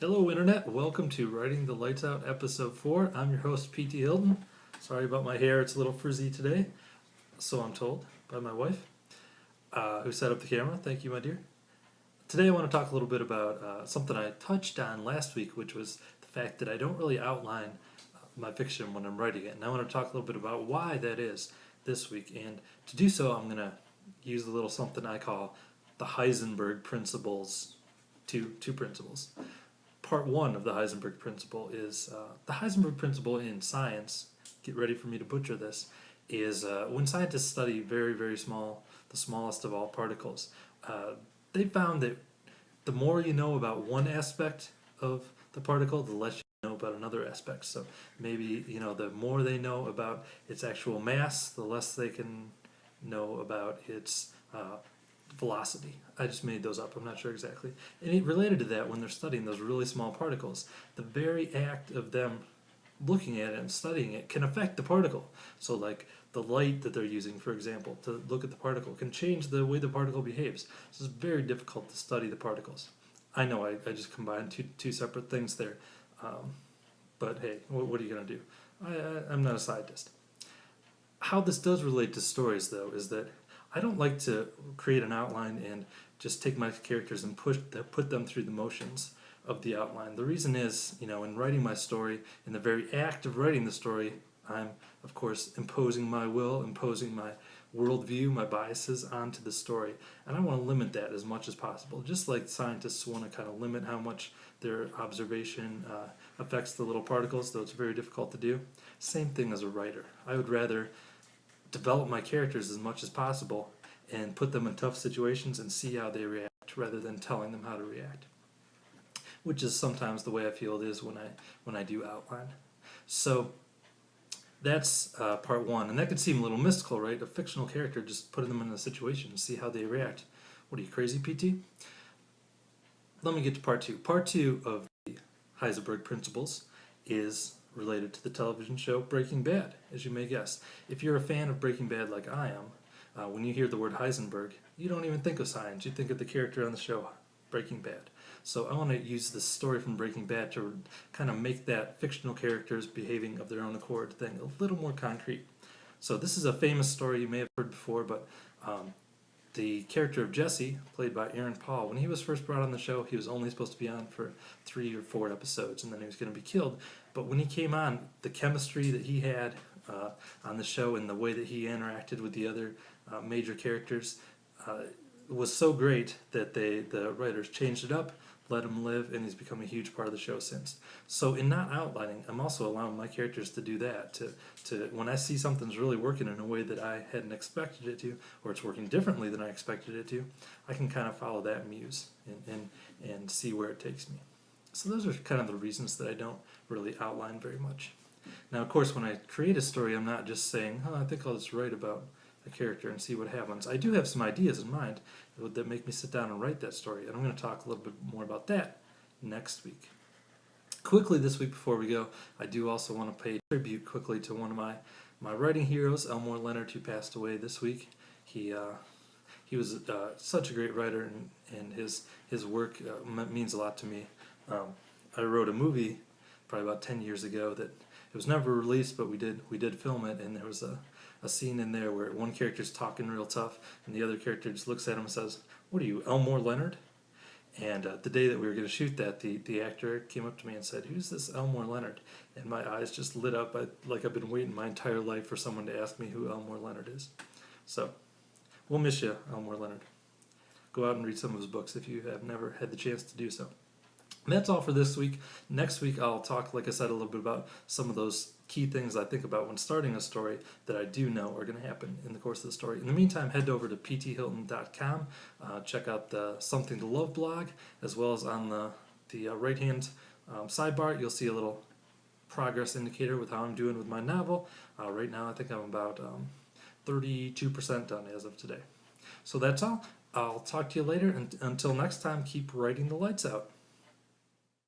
Hello Internet, welcome to Writing the Lights Out episode 4. I'm your host P.T. Hilton. Sorry about my hair, it's a little frizzy today, so I'm told by my wife, who set up the camera. Thank you, my dear. Today I want to talk a little bit about something I touched on last week, which was the fact that I don't really outline my fiction when I'm writing it. And I want to talk a little bit about why that is this week. And to do so, I'm going to use a little something I call the Hiesenberg Principles, two principles. Part 1 of the Hiesenberg Principle is the Hiesenberg Principle in science. Get ready for me to butcher this. Is when scientists study very, very small, the smallest of all particles, they found that the more you know about one aspect of the particle, the less you know about another aspect. So maybe, the more they know about its actual mass, the less they can know about its velocity. I just made those up, I'm not sure exactly. And related to that, when they're studying those really small particles, the very act of them looking at it and studying it can affect the particle. So like the light that they're using, for example, to look at the particle can change the way the particle behaves. So it's very difficult to study the particles. I know I just combined two separate things there, but hey, what are you going to do? I'm not a scientist. How this does relate to stories, though, is that I don't like to create an outline and just take my characters and put them through the motions of the outline. The reason is, in writing my story, in the very act of writing the story, I'm, of course, imposing my will, imposing my worldview, my biases onto the story. And I want to limit that as much as possible, just like scientists want to kind of limit how much their observation affects the little particles, though it's very difficult to do. Same thing as a writer. I would rather develop my characters as much as possible and put them in tough situations and see how they react rather than telling them how to react, which is sometimes the way I feel it is when I do outline. So that's part 1, and that could seem a little mystical, right? A fictional character, just putting them in a situation and see how they react. What are you, crazy, PT? Let me get to part 2. Part 2 of the Hiesenberg Principles is related to the television show Breaking Bad, as you may guess. If you're a fan of Breaking Bad like I am, when you hear the word Hiesenberg, you don't even think of science. You think of the character on the show, Breaking Bad. So I want to use this story from Breaking Bad to kind of make that fictional characters behaving of their own accord thing a little more concrete. So this is a famous story you may have heard before, but the character of Jesse, played by Aaron Paul, when he was first brought on the show, he was only supposed to be on for 3 or 4 episodes, and then he was going to be killed. But when he came on, the chemistry that he had on the show and the way that he interacted with the other major characters was so great that the writers changed it up, let him live, and he's become a huge part of the show since. So in not outlining, I'm also allowing my characters to do that. To when I see something's really working in a way that I hadn't expected it to, or it's working differently than I expected it to, I can kind of follow that muse and see where it takes me. So those are kind of the reasons that I don't really outline very much. Now, of course, when I create a story, I'm not just saying, I think I'll just write about a character and see what happens. I do have some ideas in mind that make me sit down and write that story, and I'm going to talk a little bit more about that next week. Quickly this week before we go, I do also want to pay tribute quickly to one of my writing heroes, Elmore Leonard, who passed away this week. He was such a great writer, and his work means a lot to me. I wrote a movie probably about 10 years ago that it was never released, but we did film it, and there was a scene in there where one character's talking real tough, and the other character just looks at him and says, "What are you, Elmore Leonard?" And the day that we were going to shoot that, the actor came up to me and said, "Who's this Elmore Leonard?" And my eyes just lit up like I've been waiting my entire life for someone to ask me who Elmore Leonard is. So, we'll miss you, Elmore Leonard. Go out and read some of his books if you have never had the chance to do so. And that's all for this week. Next week I'll talk, like I said, a little bit about some of those key things I think about when starting a story that I do know are going to happen in the course of the story. In the meantime, head over to pthilton.com, check out the Something to Love blog, as well as on the right-hand sidebar, you'll see a little progress indicator with how I'm doing with my novel. Right now I think I'm about 32% done as of today. So that's all. I'll talk to you later, and until next time, keep writing the lights out.